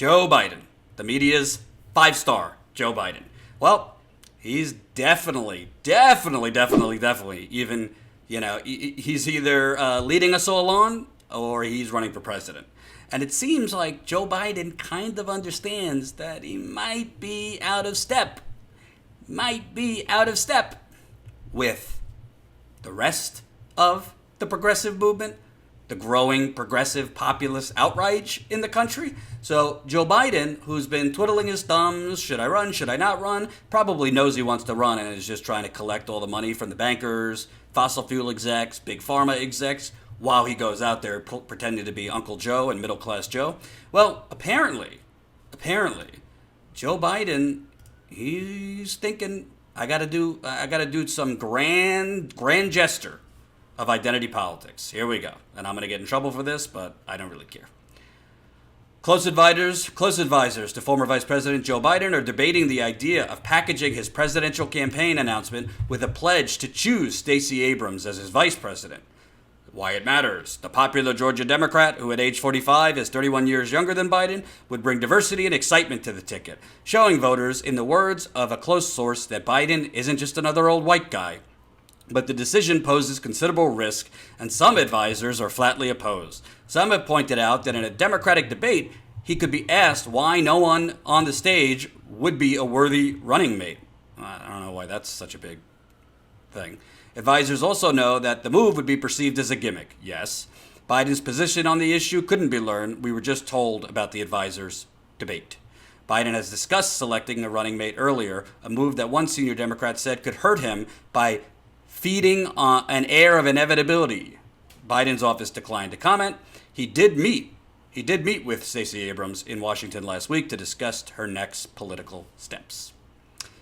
Joe Biden, the media's five-star Joe Biden. Well, he's definitely, even, he's either leading us all on or he's running for president. And it seems like Joe Biden kind of understands that he might be out of step with the rest of the progressive movement, the growing progressive populist outrage in the country. So Joe Biden, who's been twiddling his thumbs, should I run, should I not run, probably knows he wants to run and is just trying to collect all the money from the bankers, fossil fuel execs, big pharma execs, while he goes out there pretending to be Uncle Joe and middle-class Joe. Well, apparently, Joe Biden, he's thinking, I gotta do some grand gesture of identity politics. Here we go. And I'm going to get in trouble for this, but I don't really care. Close advisors to former Vice President Joe Biden are debating the idea of packaging his presidential campaign announcement with a pledge to choose Stacey Abrams as his vice president. Why it matters. The popular Georgia Democrat, who at age 45 is 31 years younger than Biden, would bring diversity and excitement to the ticket, showing voters, in the words of a close source, that Biden isn't just another old white guy. But the decision poses considerable risk, and some advisors are flatly opposed. Some have pointed out that in a Democratic debate, he could be asked why no one on the stage would be a worthy running mate. I don't know why that's such a big thing. Advisors also know that the move would be perceived as a gimmick. Yes, Biden's position on the issue couldn't be learned. We were just told about the advisors' debate. Biden has discussed selecting a running mate earlier, a move that one senior Democrat said could hurt him by feeding an air of inevitability. Biden's office declined to comment. He did meet with Stacey Abrams in Washington last week to discuss her next political steps.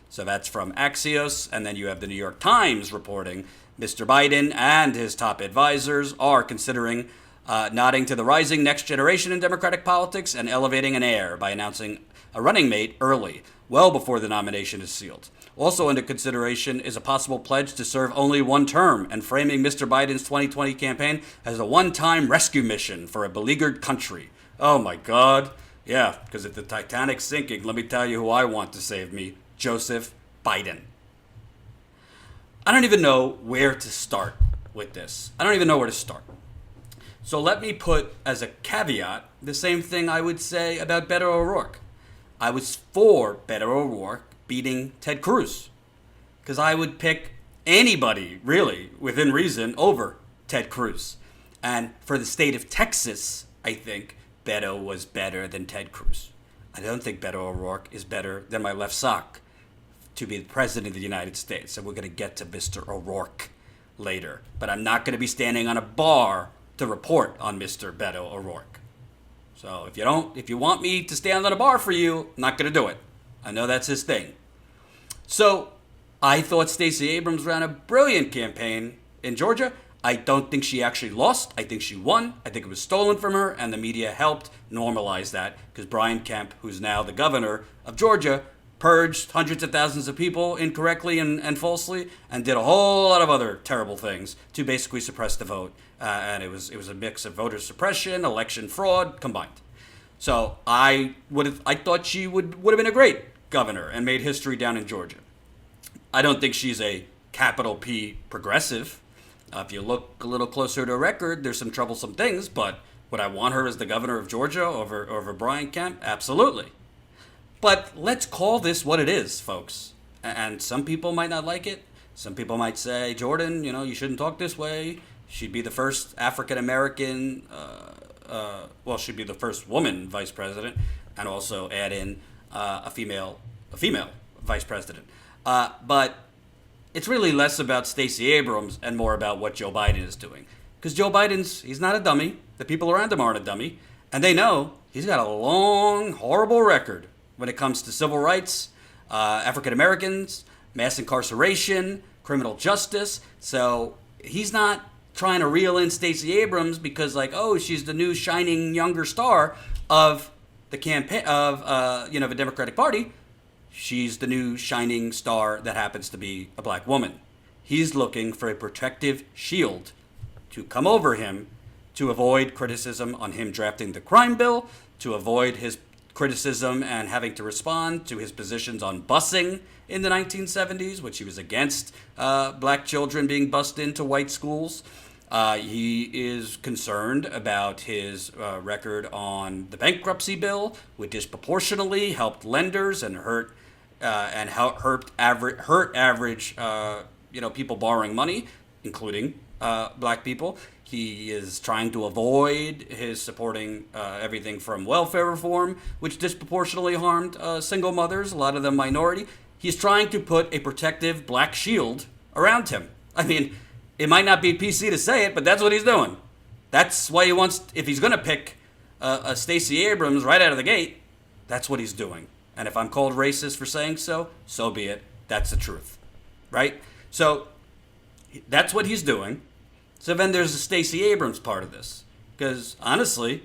So that's from Axios, and then you have the New York Times reporting Mr. Biden and his top advisors are considering nodding to the rising next generation in Democratic politics and elevating an heir by announcing a running mate early, well before the nomination is sealed. Also under consideration is a possible pledge to serve only one term and framing Mr. Biden's 2020 campaign as a one-time rescue mission for a beleaguered country. Oh my God. Yeah, because if the Titanic's sinking, let me tell you who I want to save me. Joseph Biden. I don't even know where to start with this. So let me put as a caveat the same thing I would say about Beto O'Rourke. I was for Beto O'Rourke beating Ted Cruz, because I would pick anybody, really, within reason, over Ted Cruz. And for the state of Texas, I think Beto was better than Ted Cruz. I don't think Beto O'Rourke is better than my left sock to be the president of the United States. And we're going to get to Mr. O'Rourke later. But I'm not going to be standing on a bar to report on Mr. Beto O'Rourke. So if you want me to stand on a bar for you, I'm not going to do it. I know that's his thing. So I thought Stacey Abrams ran a brilliant campaign in Georgia. I don't think she actually lost. I think she won. I think it was stolen from her, and the media helped normalize that because Brian Kemp, who's now the governor of Georgia, purged hundreds of thousands of people incorrectly and falsely and did a whole lot of other terrible things to basically suppress the vote. And it was a mix of voter suppression, election fraud combined. So I thought she would have been a great governor and made history down in Georgia. I don't think she's a capital P progressive. If you look a little closer to her record, there's some troublesome things, but would I want her as the governor of Georgia over Brian Kemp? Absolutely. But let's call this what it is, folks. And some people might not like it. Some people might say, Jordan, you shouldn't talk this way. She'd be the first African-American, she'd be the first woman vice president, and also add in a female vice president. But it's really less about Stacey Abrams and more about what Joe Biden is doing. Because Joe he's not a dummy. The people around him aren't a dummy. And they know he's got a long, horrible record when it comes to civil rights, African Americans, mass incarceration, criminal justice. So he's not trying to reel in Stacey Abrams because she's the new shining younger star of the campaign of the Democratic Party. She's the new shining star that happens to be a black woman. He's looking for a protective shield to come over him to avoid criticism on him drafting the crime bill, to avoid his criticism and having to respond to his positions on busing in the 1970s, which he was against black children being bused into white schools. He is concerned about his record on the bankruptcy bill, which disproportionately helped lenders and hurt average people borrowing money, including black people. He is trying to avoid his supporting everything from welfare reform, which disproportionately harmed single mothers, a lot of them minority. He's trying to put a protective black shield around him. I mean, it might not be PC to say it, but that's what he's doing. That's why he wants, if he's going to pick a Stacey Abrams right out of the gate, that's what he's doing. And if I'm called racist for saying so, so be it. That's the truth, right? So that's what he's doing. So then there's the Stacey Abrams part of this. Because honestly,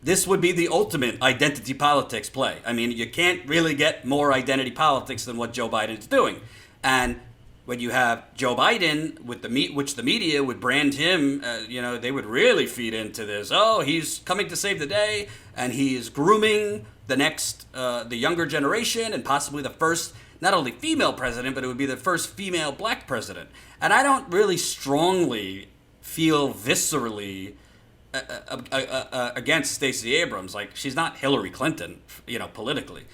this would be the ultimate identity politics play. I mean, you can't really get more identity politics than what Joe Biden is doing. And when you have Joe Biden, with which the media would brand him, they would really feed into this. Oh, he's coming to save the day, and he is grooming the next, the younger generation, and possibly the first, not only female president, but it would be the first female black president. And I don't really strongly feel viscerally against Stacey Abrams. Like, she's not Hillary Clinton, politically,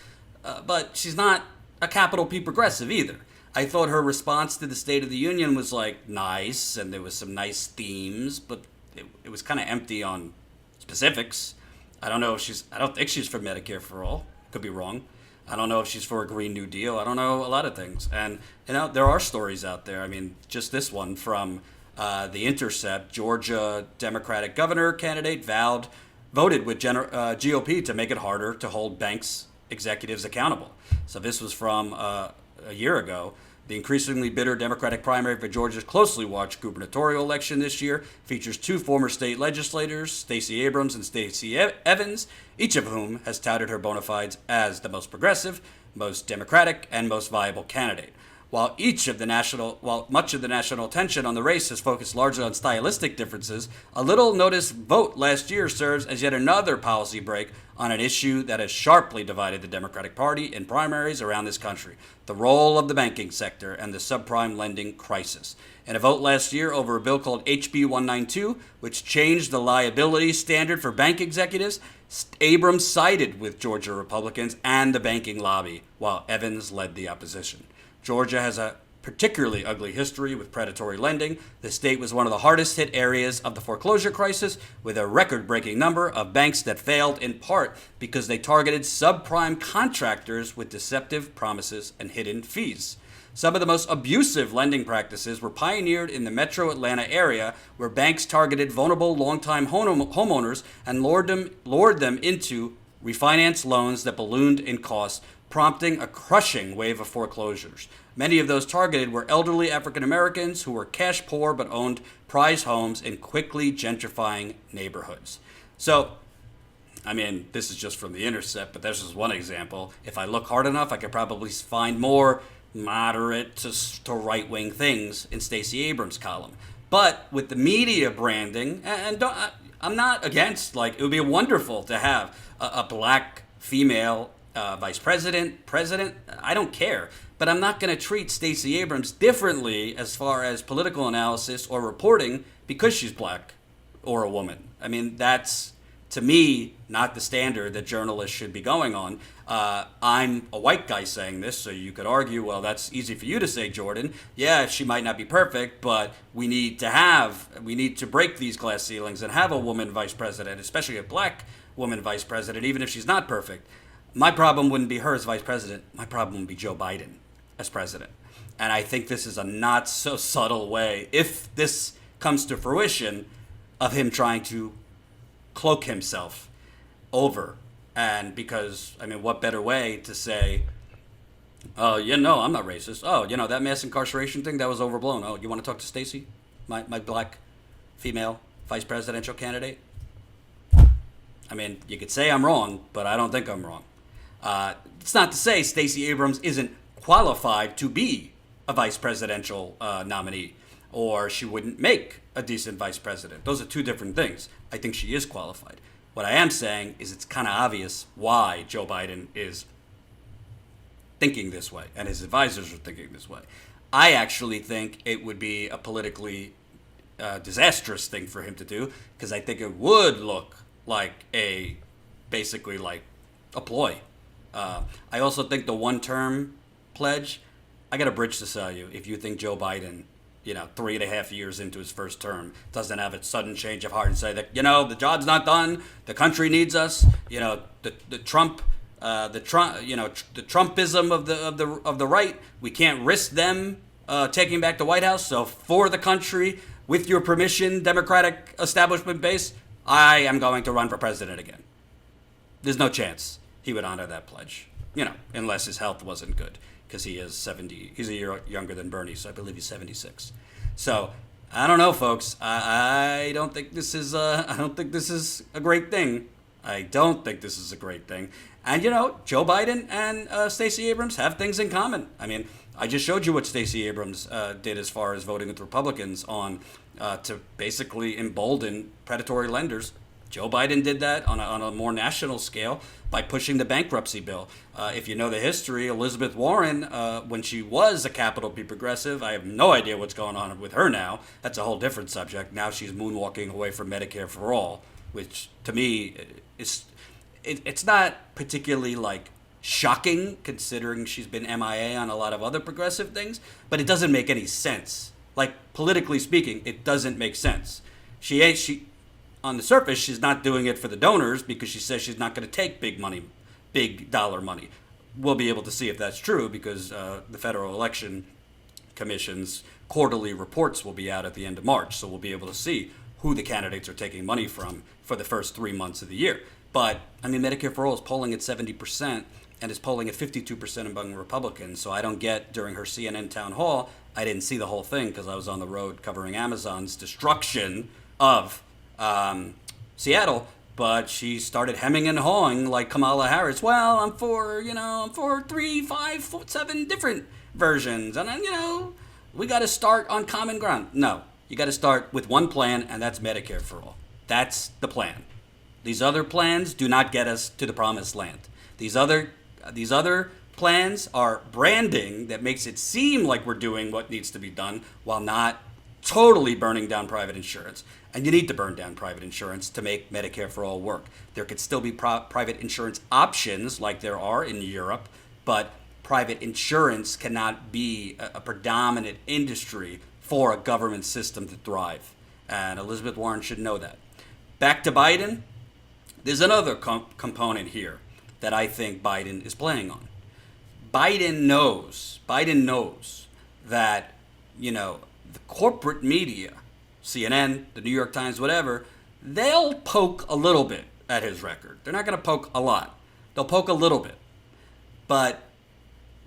but she's not a capital P progressive either. I thought her response to the State of the Union was nice, and there was some nice themes, but it was kind of empty on specifics. I don't think she's for Medicare for all. Could be wrong. I don't know if she's for a Green New Deal. I don't know a lot of things. And, there are stories out there. I mean, just this one from The Intercept. Georgia Democratic governor candidate voted with GOP to make it harder to hold banks executives accountable. So this was from a year ago. The increasingly bitter Democratic primary for Georgia's closely watched gubernatorial election this year features two former state legislators, Stacey Abrams and Stacey Evans, each of whom has touted her bona fides as the most progressive, most democratic, and most viable candidate. While much of the national attention on the race has focused largely on stylistic differences, a little-noticed vote last year serves as yet another policy break on an issue that has sharply divided the Democratic Party in primaries around this country: the role of the banking sector and the subprime lending crisis. In a vote last year over a bill called HB 192, which changed the liability standard for bank executives, Abrams sided with Georgia Republicans and the banking lobby, while Evans led the opposition. Georgia has a particularly ugly history with predatory lending. The state was one of the hardest hit areas of the foreclosure crisis, with a record-breaking number of banks that failed in part because they targeted subprime contractors with deceptive promises and hidden fees. Some of the most abusive lending practices were pioneered in the metro Atlanta area, where banks targeted vulnerable longtime homeowners and lured them into refinance loans that ballooned in cost, prompting a crushing wave of foreclosures. Many of those targeted were elderly African Americans who were cash poor but owned prized homes in quickly gentrifying neighborhoods. So, I mean, this is just from The Intercept, but this is one example. If I look hard enough, I could probably find more moderate to right-wing things in Stacey Abrams' column. But with the media branding, I'm not against, it would be wonderful to have a black female vice president, I don't care. But I'm not going to treat Stacey Abrams differently as far as political analysis or reporting because she's black or a woman. I mean, that's, to me, not the standard that journalists should be going on. I'm a white guy saying this, so you could argue, well, that's easy for you to say, Jordan. Yeah, she might not be perfect, but we need to break these glass ceilings and have a woman vice president, especially a black woman vice president, even if she's not perfect. My problem wouldn't be her as vice president. My problem would be Joe Biden as president. And I think this is a not so subtle way, if this comes to fruition, of him trying to cloak himself over. And because, I mean, what better way to say, oh, I'm not racist. Oh, that mass incarceration thing, that was overblown. Oh, you want to talk to Stacey, my black female vice presidential candidate? I mean, you could say I'm wrong, but I don't think I'm wrong. It's not to say Stacey Abrams isn't qualified to be a vice presidential nominee, or she wouldn't make a decent vice president. Those are two different things. I think she is qualified. What I am saying is it's kind of obvious why Joe Biden is thinking this way and his advisors are thinking this way. I actually think it would be a politically disastrous thing for him to do, because I think it would look like basically like a ploy. I also think the one-term pledge, I got a bridge to sell you if you think Joe Biden, 3.5 years into his first term, doesn't have a sudden change of heart and say that, the job's not done, the country needs us, the Trumpism of the right, we can't risk them taking back the White House. So for the country, with your permission, Democratic establishment base, I am going to run for president again. There's no chance he would honor that pledge, unless his health wasn't good, because he is 70. He's a year younger than Bernie, so I believe he's 76. So I don't know, folks. I don't think this is. I don't think this is a great thing. I don't think this is a great thing. And Joe Biden and Stacey Abrams have things in common. I mean, I just showed you what Stacey Abrams did as far as voting with Republicans on to basically embolden predatory lenders. Joe Biden did that on a more national scale by pushing the bankruptcy bill. If you know the history, Elizabeth Warren, when she was a capital P progressive, I have no idea what's going on with her now. That's a whole different subject. Now she's moonwalking away from Medicare for all, which to me is it's not particularly shocking, considering she's been MIA on a lot of other progressive things, but it doesn't make any sense. Politically speaking, it doesn't make sense. She on the surface, she's not doing it for the donors because she says she's not going to take big dollar money. We'll be able to see if that's true, because the Federal Election Commission's quarterly reports will be out at the end of March, so we'll be able to see who the candidates are taking money from for the first 3 months of the year. But, Medicare for All is polling at 70% and is polling at 52% among Republicans, so I don't get, during her CNN town hall, I didn't see the whole thing because I was on the road covering Amazon's destruction of Seattle, but she started hemming and hawing like Kamala Harris. Well, I'm for 3, 5, 7 different versions, and we got to start on common ground. No, you got to start with one plan, and that's Medicare for All. That's the plan. These other plans do not get us to the promised land. These other plans are branding that makes it seem like we're doing what needs to be done while not totally burning down private insurance. And you need to burn down private insurance to make Medicare for All work. There could still be private insurance options like there are in Europe, but private insurance cannot be a predominant industry for a government system to thrive. And Elizabeth Warren should know that. Back to Biden, there's another component here that I think Biden is playing on. Biden knows that, the corporate media, CNN, the New York Times, whatever, they'll poke a little bit at his record. They're not going to poke a lot. They'll poke a little bit. But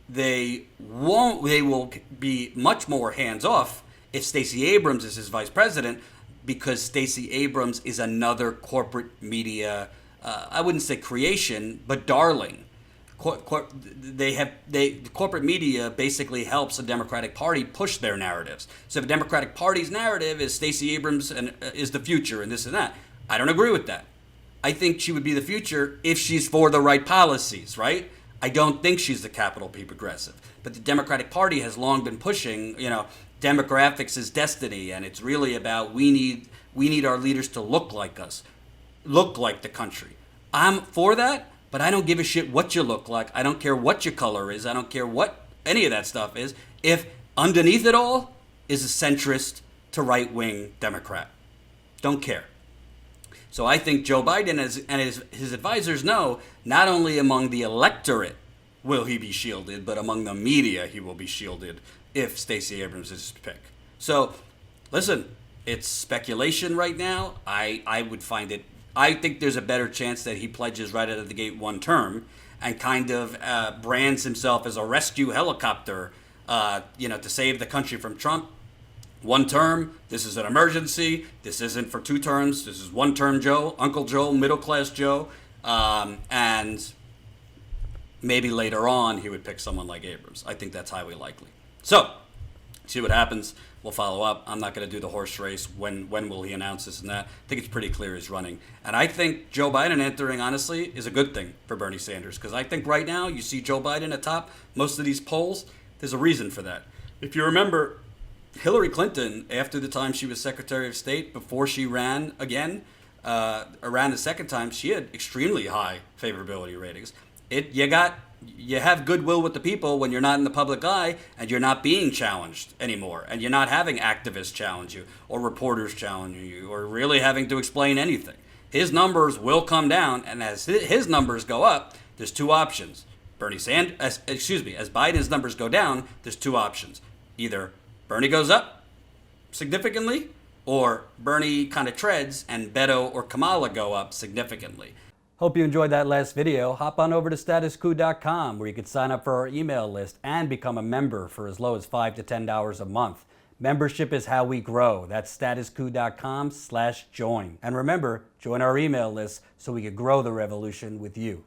they will be much more hands-off if Stacey Abrams is his vice president, because Stacey Abrams is another corporate media, I wouldn't say creation, but darling. The corporate media basically helps the Democratic Party push their narratives. So if the Democratic Party's narrative is Stacey Abrams and is the future and this and that, I don't agree with that. I think she would be the future if she's for the right policies, right? I don't think she's the capital P progressive. But the Democratic Party has long been pushing, demographics is destiny, and it's really about we need our leaders to look like us, look like the country. I'm for that. But I don't give a shit what you look like. I don't care what your color is. I don't care what any of that stuff is, if underneath it all is a centrist to right-wing Democrat. Don't care. So I think Joe Biden and his advisors know not only among the electorate will he be shielded, but among the media he will be shielded if Stacey Abrams is his pick. So, listen, it's speculation right now. I think there's a better chance that he pledges right out of the gate one term and kind of brands himself as a rescue helicopter, to save the country from Trump. One term, this is an emergency. This isn't for 2 terms. This is one term Joe, Uncle Joe, middle class Joe. And maybe later on he would pick someone like Abrams. I think that's highly likely. So, see what happens. we'll follow up. I'm not going to do the horse race. When will he announce this and that? I think it's pretty clear he's running. And I think Joe Biden entering, honestly, is a good thing for Bernie Sanders. Because I think right now you see Joe Biden atop most of these polls. There's a reason for that. If you remember, Hillary Clinton, after the time she was Secretary of State, before she ran again, ran the second time, she had extremely high favorability ratings. You have goodwill with the people when you're not in the public eye and you're not being challenged anymore, and you're not having activists challenge you or reporters challenging you or really having to explain anything. His numbers will come down, and as his numbers go up, there's two options. As Biden's numbers go down, there's two options. Either Bernie goes up significantly, or Bernie kind of treads and Beto or Kamala go up significantly. Hope you enjoyed that last video. Hop on over to statuscoup.com where you can sign up for our email list and become a member for as low as $5 to $10 a month. Membership is how we grow. That's statuscoup.com/join. And remember, join our email list so we can grow the revolution with you.